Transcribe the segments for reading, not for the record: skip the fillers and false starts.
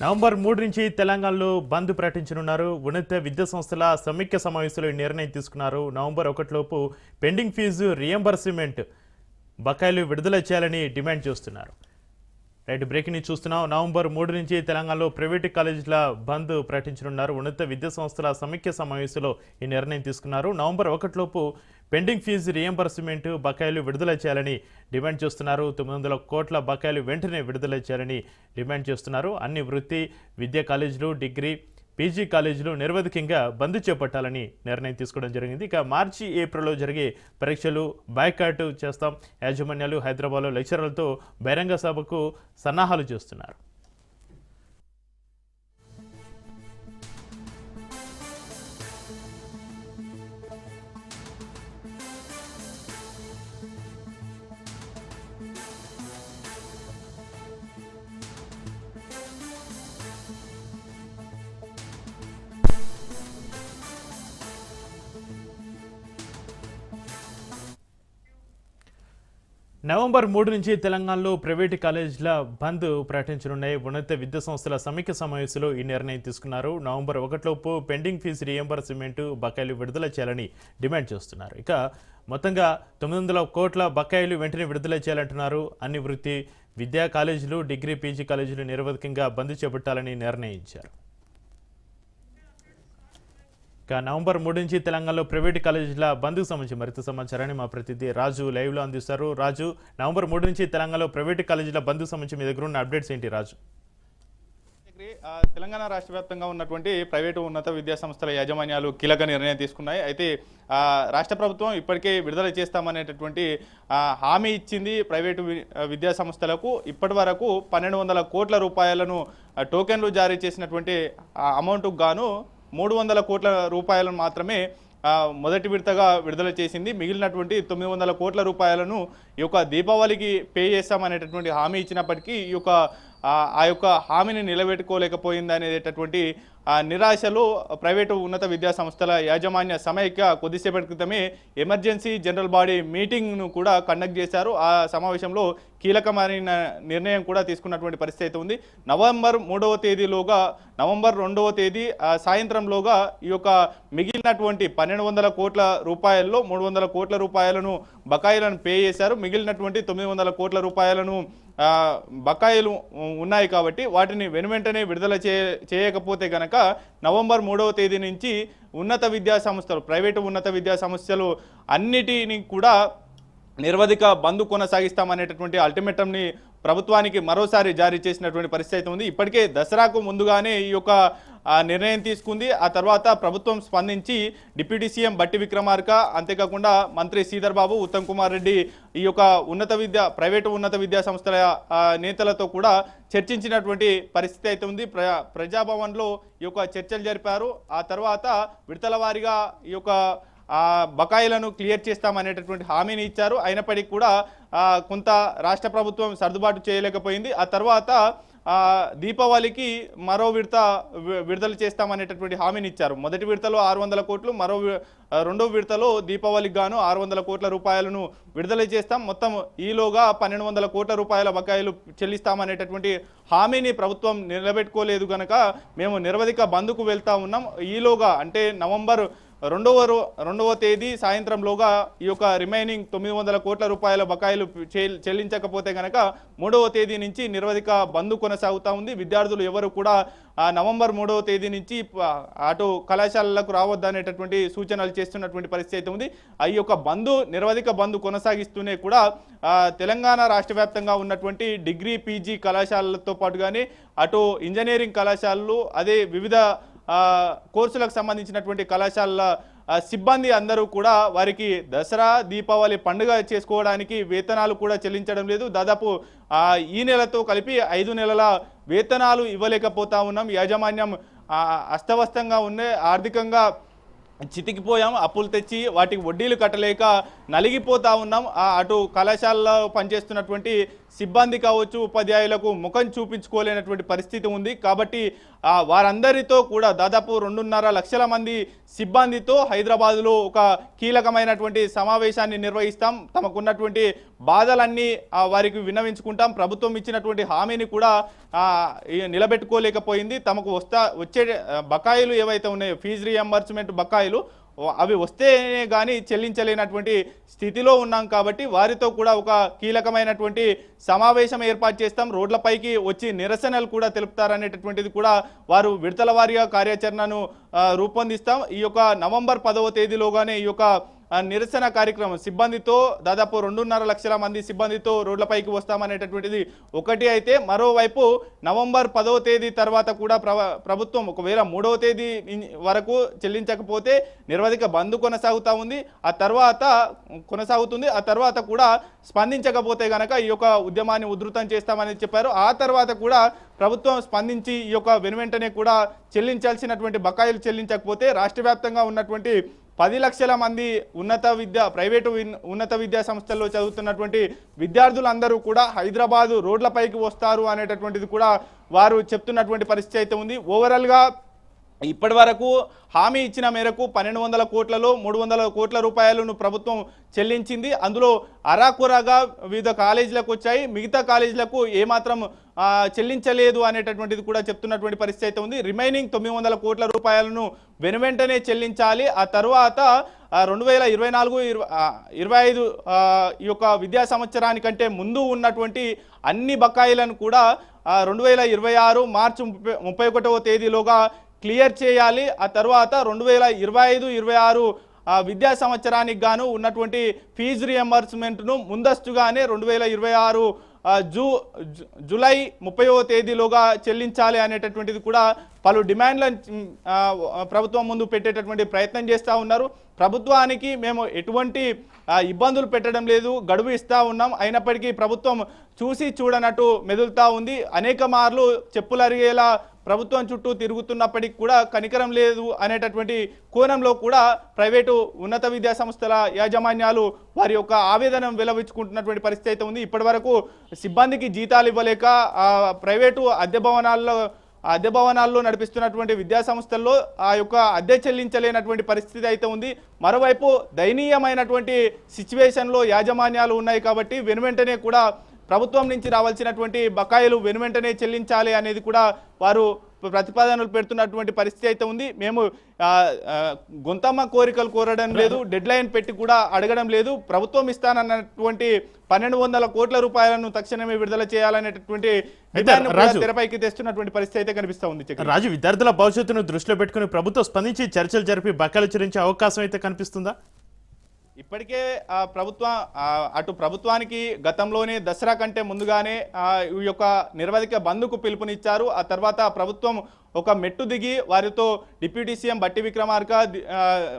November 3 నుంచి తెలంగాణలో బంద్ ప్రకటించనున్నారు. ఉన్నత విద్యా సంస్థల సమీక్ష సమావేశంలో ఈ నిర్ణయం తీసుకున్నారు. నవంబర్ 1 లోపు పెండింగ్ ఫీజు రియంబర్స్మెంట్ బకాయిలు విడుదల చేయాలని డిమాండ్ చేస్తున్నారు. రైట్, బ్రేకింగ్ న్యూస్ చూస్తున్నాం. నవంబర్ 3 నుంచి తెలంగాణలో ప్రైవేటు కాలేజీల బంద్ ప్రకటించనున్నారు. ఉన్నత విద్యా సంస్థల సమీక్ష సమావేశంలో ఈ నిర్ణయం తీసుకున్నారు. నవంబర్ 1 లోపు పెండింగ్ ఫీజు రియంబర్స్మెంట్ బకాయిలు విడుదల చేయాలని డిమాండ్ చేస్తున్నారు. 900 కోట్ల బకాయిలు వెంటనే విడుదల చేయాలని డిమాండ్ చేస్తున్నారు. అన్ని వృత్తి విద్యా కాలేజీలు, డిగ్రీ, పీజీ కాలేజీలు నిరవధికంగా బంద్ చేపట్టాలని నిర్ణయం తీసుకోవడం జరిగింది. ఇక మార్చి, ఏప్రిల్లో జరిగే పరీక్షలు బాయ్కాట్ చేస్తాం. యాజమాన్యాలు హైదరాబాద్లో లెక్చరర్లతో బహిరంగ సభకు సన్నాహాలు చేస్తున్నారు. నవంబర్ 3 నుంచి తెలంగాణలో ప్రైవేటు కాలేజీల బంద్ ప్రకటించనున్నాయి. ఉన్నత విద్యా సంస్థల సమీక్ష సమావేశంలో ఈ నిర్ణయం తీసుకున్నారు. నవంబర్ 1 లోపు పెండింగ్ ఫీజు రియంబర్స్మెంట్ బకాయిలు విడుదల చేయాలని డిమాండ్ చేస్తున్నారు. ఇక మొత్తంగా 900 కోట్ల బకాయిలు వెంటనే విడుదల చేయాలంటున్నారు. అన్ని వృత్తి విద్యా కాలేజీలు, డిగ్రీ, పీజీ కాలేజీలు నిరవధికంగా బంద్ చేపట్టాలని నిర్ణయించారు. నవంబర్ 3 నుంచి తెలంగాణలో ప్రైవేటు కాలేజీల బంద్కు సంబంధించి మరింత సమాచారాన్ని మా ప్రతినిధి రాజు లైవ్లో అందిస్తారు. రాజు, నవంబర్ 3 నుంచి తెలంగాణలో ప్రైవేటు కాలేజీల బంద్కు సంబంధించి మీ దగ్గర ఉన్న అప్డేట్స్ ఏంటి రాజు? తెలంగాణ రాష్ట్ర వ్యాప్తంగా ఉన్నటువంటి ప్రైవేటు ఉన్నత విద్యా సంస్థల యాజమాన్యాలు కీలక నిర్ణయం తీసుకున్నాయి. అయితే రాష్ట్ర ప్రభుత్వం ఇప్పటికే విడుదల చేస్తామనేటటువంటి హామీ ఇచ్చింది. ప్రైవేటు విద్యా సంస్థలకు ఇప్పటి వరకు 1200 కోట్ల రూపాయలను టోకెన్లు జారీ చేసినటువంటి అమౌంట్కు గాను 300 కోట్ల రూపాయలను మాత్రమే మొదటి విడతగా విడుదల చేసింది. మిగిలినటువంటి 900 కోట్ల రూపాయలను ఈ యొక్క దీపావళికి పే చేస్తామనేటటువంటి హామీ ఇచ్చినప్పటికీ ఆ యొక్క హామీని నిలబెట్టుకోలేకపోయింది అనేటటువంటి నిరాశలో ప్రైవేటు ఉన్నత విద్యా సంస్థల యాజమాన్య సమైక్య కొద్దిసేపటి క్రితమే ఎమర్జెన్సీ జనరల్ బాడీ మీటింగ్ను కూడా కండక్ట్ చేశారు. ఆ సమావేశంలో కీలకమైన నిర్ణయం కూడా తీసుకున్నటువంటి పరిస్థితి ఉంది. నవంబర్ 2వ తేదీ సాయంత్రంలోగా ఈ యొక్క మిగిలినటువంటి 1200 కోట్ల రూపాయల్లో 300 కోట్ల రూపాయలను బకాయిలను పే చేశారు. మిగిలినటువంటి 900 కోట్ల రూపాయలను బకాయిలు ఉన్నాయి కాబట్టి వాటిని వెనువెంటనే విడుదల చేయకపోతే గనక నవంబర్ 3వ తేదీ నుంచి ఉన్నత విద్యా సంస్థలు, ప్రైవేటు ఉన్నత విద్యా సంస్థలు అన్నిటిని కూడా నిరవధిక బంద్ కొనసాగిస్తామనేటటువంటి అల్టిమేటంని ప్రభుత్వానికి మరోసారి జారీ చేసినటువంటి పరిస్థితి ఉంది. ఇప్పటికే దసరాకు ముందుగానే ఈ యొక్క నిర్ణయం తీసుకుంది. ఆ తర్వాత ప్రభుత్వం స్పందించి డిప్యూటీ సీఎం బట్టి విక్రమార్క, అంతేకాకుండా మంత్రి శ్రీధర్ బాబు, ఉత్తమ్ కుమార్ రెడ్డి ఈ యొక్క ప్రైవేటు ఉన్నత విద్యా సంస్థల నేతలతో కూడా చర్చించినటువంటి పరిస్థితి అయితే ఉంది. ప్రజాభవన్లో ఈ యొక్క చర్చలు జరిపారు. ఆ తర్వాత విడతల వారీగా ఈ యొక్క బకాయిలను క్లియర్ చేస్తామనేటటువంటి హామీని ఇచ్చారు. అయినప్పటికీ కూడా కొంత రాష్ట్ర ప్రభుత్వం సర్దుబాటు చేయలేకపోయింది. ఆ తర్వాత దీపావళికి మరో విడుదల చేస్తామనేటటువంటి హామీని ఇచ్చారు. మొదటి విడతలో 600 కోట్లు, రెండో విడతలో దీపావళికి గాను 600 కోట్ల రూపాయలను విడుదల చేస్తాం, మొత్తం ఈలోగా 1200 కోట్ల రూపాయల బకాయిలు చెల్లిస్తామనేటటువంటి హామీని ప్రభుత్వం నిలబెట్టుకోలేదు కనుక మేము నిరవధిక బంద్కు వెళ్తా ఉన్నాం. ఈలోగా అంటే నవంబర్ 2వ తేదీ సాయంత్రంలోగా ఈ యొక్క రిమైనింగ్ 900 కోట్ల రూపాయల బకాయిలు చెల్లించకపోతే కనుక 3వ తేదీ నుంచి నిరవధిక బంద్ కొనసాగుతూ ఉంది. విద్యార్థులు ఎవరు కూడా నవంబర్ 3వ తేదీ నుంచి అటు కళాశాలలకు రావద్దనేటటువంటి సూచనలు చేస్తున్నటువంటి పరిస్థితి ఉంది. ఈ యొక్క నిరవధిక బంద్ కొనసాగిస్తూనే కూడా తెలంగాణ రాష్ట్ర వ్యాప్తంగా ఉన్నటువంటి డిగ్రీ, పీజీ కళాశాలలతో పాటుగానే అటు ఇంజనీరింగ్ కళాశాలలు, అదే వివిధ కోర్సులకు సంబంధించినటువంటి కళాశాలల సిబ్బంది అందరూ కూడా వారికి దసరా, దీపావళి పండుగ చేసుకోవడానికి వేతనాలు కూడా చెల్లించడం లేదు. దాదాపు ఈ నెలతో కలిపి 5 నెలల వేతనాలు ఇవ్వలేకపోతా ఉన్నాం. యాజమాన్యం అస్తవ్యస్తంగా ఉండే, ఆర్థికంగా చితికిపోయాం. అప్పులు తెచ్చి వాటికి వడ్డీలు కట్టలేక నలిగిపోతా ఉన్నాం. అటు కళాశాలలో పనిచేస్తున్నటువంటి సిబ్బంది కావచ్చు, ఉపాధ్యాయులకు ముఖం చూపించుకోలేనటువంటి పరిస్థితి ఉంది. కాబట్టి వారందరితో కూడా దాదాపు 2.5 లక్షల మంది సిబ్బందితో హైదరాబాద్లో ఒక కీలకమైనటువంటి సమావేశాన్ని నిర్వహిస్తాం. తమకున్నటువంటి బాధలన్నీ వారికి విన్నవించుకుంటాం. ప్రభుత్వం ఇచ్చినటువంటి హామీని కూడా నిలబెట్టుకోలేకపోయింది. తమకు వచ్చే బకాయిలు ఏవైతే ఉన్నాయో, ఫీజు రీఎంబర్స్మెంట్ బకాయిలు, అవి వస్తేనే కానీ చెల్లించలేనటువంటి స్థితిలో ఉన్నాం. కాబట్టి వారితో కూడా ఒక కీలకమైనటువంటి సమావేశం ఏర్పాటు చేస్తాం. రోడ్లపైకి వచ్చి నిరసనలు కూడా తెలుపుతారనేటటువంటిది కూడా వారు విడతల వారీగా కార్యాచరణను రూపొందిస్తాం. ఈ యొక్క నవంబర్ 10వ తేదీలోగానే ఈ యొక్క నిరసన కార్యక్రమం సిబ్బందితో దాదాపు 2.5 లక్షల మంది సిబ్బందితో రోడ్లపైకి వస్తామనేటటువంటిది ఒకటి అయితే, మరోవైపు నవంబర్ 10వ తేదీ తర్వాత కూడా ప్రభుత్వం ఒకవేళ 3వ తేదీ వరకు చెల్లించకపోతే నిరవధిక బంద్ కొనసాగుతుంది. ఆ తర్వాత కూడా స్పందించకపోతే గనక ఈ యొక్క ఉద్యమాన్ని ఉధృతం చేస్తామని చెప్పారు. ఆ తర్వాత కూడా ప్రభుత్వం స్పందించి ఈ యొక్క వెనువెంటనే కూడా చెల్లించాల్సినటువంటి బకాయిలు చెల్లించకపోతే రాష్ట్ర వ్యాప్తంగా ఉన్నటువంటి 10 లక్షల మంది ప్రైవేటు ఉన్నత విద్యా సంస్థల్లో చదువుతున్నటువంటి విద్యార్థులందరూ కూడా హైదరాబాదు రోడ్లపైకి వస్తారు అనేటటువంటిది కూడా వారు చెప్తున్నటువంటి పరిస్థితి అయితే ఉంది. ఓవరాల్గా ఇప్పటి వరకు హామీ ఇచ్చిన మేరకు 1200 కోట్లలో 300 కోట్ల రూపాయలను ప్రభుత్వం చెల్లించింది. అందులో అరాకొరగా వివిధ కాలేజీలకు వచ్చాయి, మిగతా కాలేజీలకు ఏమాత్రం చెల్లించలేదు అనేటటువంటిది కూడా చెప్తున్నటువంటి పరిస్థితి అయితే ఉంది. రిమైనింగ్ 900 కోట్ల రూపాయలను వెనువెంటనే చెల్లించాలి. ఆ తర్వాత 2024-25 ఈ యొక్క విద్యా సంవత్సరానికంటే ముందు ఉన్నటువంటి అన్ని బకాయిలను కూడా 2026 మార్చి 31వ తేదీలోగా క్లియర్ చేయాలి. ఆ తర్వాత 2025-26 విద్యా సంవత్సరానికి గాను ఉన్నటువంటి ఫీజు రియంబర్స్మెంట్ను ముందస్తుగానే 2026 జూలై 30వ తేదీలోగా చెల్లించాలి అనేటటువంటిది కూడా పలు డిమాండ్లను ప్రభుత్వం ముందు పెట్టేటటువంటి ప్రయత్నం చేస్తూ ఉన్నారు. ప్రభుత్వానికి మేము ఎటువంటి ఇబ్బందులు పెట్టడం లేదు, గడువు ఇస్తూ ఉన్నాం. అయినప్పటికీ ప్రభుత్వం చూసి చూడనట్టు మెదులుతూ ఉంది. అనేక మార్లు చెప్పులు అరిగేలా ప్రభుత్వం చుట్టూ తిరుగుతున్నప్పటికీ కూడా కనికరం లేదు అనేటటువంటి కోణంలో కూడా ప్రైవేటు ఉన్నత విద్యా సంస్థల యాజమాన్యాలు వారి యొక్క ఆవేదన వెలవించుకుంటున్నటువంటి పరిస్థితి అయితే ఉంది. ఇప్పటి వరకు సిబ్బందికి జీతాలు ఇవ్వలేక ప్రైవేటు అద్దె భవనాల్లో నడిపిస్తున్నటువంటి విద్యా సంస్థల్లో ఆ యొక్క అద్దె చెల్లించలేనటువంటి పరిస్థితి అయితే ఉంది. మరోవైపు దయనీయమైనటువంటి సిచ్యువేషన్లో యాజమాన్యాలు ఉన్నాయి. కాబట్టి వెనువెంటనే కూడా ప్రభుత్వం నుంచి రావాల్సినటువంటి బకాయిలు వెనువెంటనే చెల్లించాలి అనేది కూడా వారు ప్రతిపాదనలు పెడుతున్నటువంటి పరిస్థితి అయితే ఉంది. మేము గొంతమ్మ కోరికలు కోరడం లేదు, డెడ్ లైన్ పెట్టి కూడా అడగడం లేదు. ప్రభుత్వం ఇస్తానన్నటువంటి 1200 కోట్ల రూపాయలను తక్షణమే విడుదల చేయాలనేటటువంటి తెరపైకి తెస్తున్నటువంటి పరిస్థితి అయితే కనిపిస్తూ ఉంది. రాజు, విద్యార్థుల భవిష్యత్తును దృష్టిలో పెట్టుకుని ప్రభుత్వం స్పందించి చర్చలు జరిపి బకాయిలు చెల్లించే అవకాశం అయితే కనిపిస్తుందా? ఇప్పటికే అటు ప్రభుత్వానికి గతంలోనే దసరా కంటే ముందుగానే ఈ యొక్క నిరవధిక బంద్కు పిలుపునిచ్చారు. ఆ తర్వాత ప్రభుత్వం ఒక మెట్టు దిగి వారితో డిప్యూటీ సీఎం బట్టి విక్రమార్క,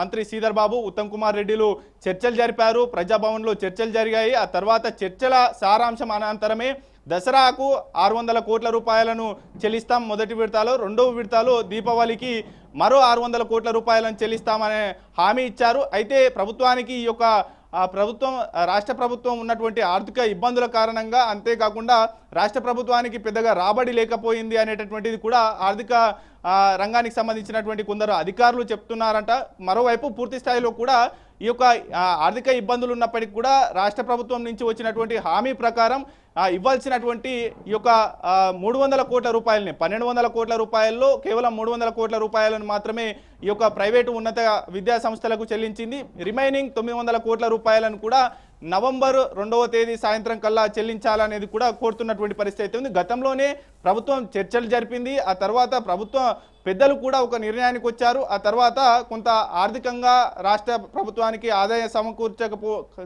మంత్రి శ్రీధర్ బాబు, ఉత్తమ్ కుమార్ రెడ్డిలు చర్చలు జరిపారు. ప్రజాభవన్లో చర్చలు జరిగాయి. ఆ తర్వాత చర్చల సారాంశం అనంతరమే దసరాకు 600 కోట్ల రూపాయలను చెల్లిస్తాం మొదటి విడతలో, రెండవ విడతలో దీపావళికి మరో 600 కోట్ల రూపాయలను చెల్లిస్తామనే హామీ ఇచ్చారు. అయితే ప్రభుత్వానికి ఈ యొక్క రాష్ట్ర ప్రభుత్వం ఉన్నటువంటి ఆర్థిక ఇబ్బందుల కారణంగా, అంతేకాకుండా రాష్ట్ర ప్రభుత్వానికి పెద్దగా రాబడి లేకపోయింది అనేటటువంటిది కూడా ఆర్థిక రంగానికి సంబంధించినటువంటి కొందరు అధికారులు చెప్తున్నారంట. మరోవైపు పూర్తి స్థాయిలో కూడా ఈ యొక్క ఆర్థిక ఇబ్బందులు ఉన్నప్పటికీ కూడా రాష్ట్ర ప్రభుత్వం నుంచి వచ్చినటువంటి హామీ ప్రకారం ఇవ్వాల్సినటువంటి ఈ యొక్క 300 కోట్ల రూపాయలని, 1200 కోట్ల రూపాయల్లో కేవలం 300 కోట్ల రూపాయలను మాత్రమే ఈ యొక్క ప్రైవేటు ఉన్నత విద్యా సంస్థలకు చెల్లించింది. రిమైనింగ్ 900 కోట్ల రూపాయలను కూడా నవంబర్ 2వ తేదీ సాయంత్రం కల్లా చెల్లించాలనేది కూడా కోరుతున్నటువంటి పరిస్థితి అయితే ఉంది. గతంలోనే ప్రభుత్వం చర్చలు జరిపింది. ఆ తర్వాత ప్రభుత్వ పెద్దలు కూడా ఒక నిర్ణయానికి వచ్చారు. ఆ తర్వాత కొంత ఆర్థికంగా రాష్ట్ర ప్రభుత్వానికి ఆదాయం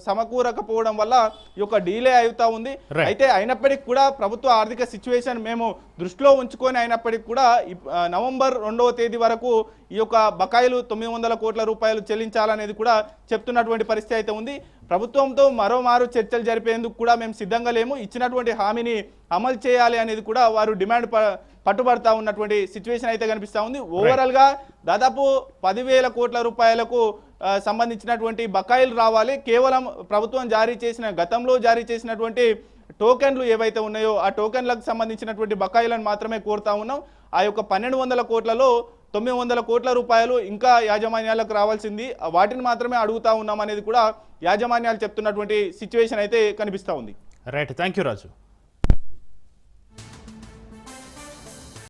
సమకూరకపోవడం వల్ల ఈ యొక్క డీలే అవుతా ఉంది. అయితే అయినప్పటికీ కూడా ప్రభుత్వ ఆర్థిక సిచ్యువేషన్ మేము దృష్టిలో ఉంచుకొని అయినప్పటికీ కూడా నవంబర్ 2వ తేదీ వరకు ఈ యొక్క బకాయిలు 900 కోట్ల రూపాయలు చెల్లించాలనేది కూడా చెప్తున్నటువంటి పరిస్థితి అయితే ఉంది. ప్రభుత్వంతో మరోమారు చర్చలు జరిపేందుకు కూడా మేము సిద్ధంగా లేము, ఇచ్చినటువంటి హామీని అమలు చేయాలి అనేది కూడా వారు డిమాండ్ పట్టుబడతా ఉన్నటువంటి సిచ్యువేషన్ అయితే కనిపిస్తూ ఉంది. ఓవరాల్గా దాదాపు 10,000 కోట్ల రూపాయలకు సంబంధించినటువంటి బకాయిలు రావాలి. కేవలం ప్రభుత్వం గతంలో జారీ చేసినటువంటి టోకెన్లు ఏవైతే ఉన్నాయో ఆ టోకెన్లకు సంబంధించినటువంటి బకాయిలను మాత్రమే కోరుతా ఉన్నాం. ఆ యొక్క 1200 కోట్లలో 900 కోట్ల రూపాయలు ఇంకా యాజమాన్యాలకు రావాల్సింది, వాటిని మాత్రమే అడుగుతా ఉన్నాం అనేది కూడా యాజమాన్యాలు చెప్తున్నటువంటి సిచ్యువేషన్ అయితే కనిపిస్తూ ఉంది. Right, thank you Raju.